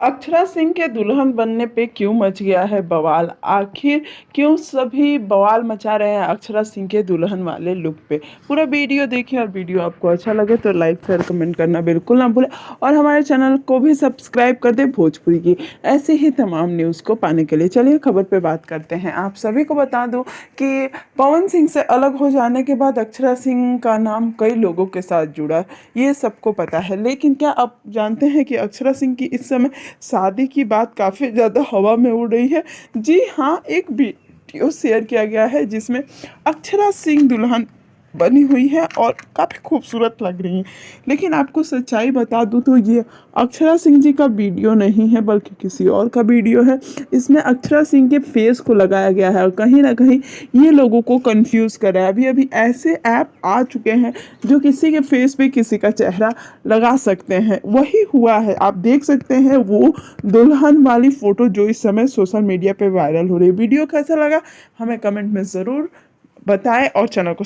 अक्षरा सिंह के दुल्हन बनने पे क्यों मच गया है बवाल? आखिर क्यों सभी बवाल मचा रहे हैं अक्षरा सिंह के दुल्हन वाले लुक पे? पूरा वीडियो देखिए और वीडियो आपको अच्छा लगे तो लाइक शेयर कमेंट करना बिल्कुल ना भूलें और हमारे चैनल को भी सब्सक्राइब कर दें भोजपुरी की ऐसे ही तमाम न्यूज़ को पाने के लिए। चलिए खबर पे बात करते हैं। आप सभी को बता दूं कि पवन सिंह से अलग हो जाने के बाद अक्षरा सिंह का नाम कई लोगों के साथ जुड़ा, ये सबको पता है। लेकिन क्या आप जानते हैं कि अक्षरा सिंह की इस समय शादी की बात काफ़ी ज़्यादा हवा में उड़ रही है। जी हाँ, एक वीडियो शेयर किया गया है जिसमें अक्षरा सिंह दुल्हन बनी हुई है और काफ़ी खूबसूरत लग रही हैं। लेकिन आपको सच्चाई बता दूं तो ये अक्षरा सिंह जी का वीडियो नहीं है बल्कि किसी और का वीडियो है। इसमें अक्षरा सिंह के फेस को लगाया गया है और कहीं ना कहीं ये लोगों को कंफ्यूज कर रहा है। अभी अभी ऐसे ऐप आ चुके हैं जो किसी के फेस पे किसी का चेहरा लगा सकते हैं, वही हुआ है। आप देख सकते हैं वो दुल्हन वाली फ़ोटो जो इस समय सोशल मीडिया पे वायरल हो रही है। वीडियो कैसा लगा हमें कमेंट में ज़रूर बताएं और चैनल को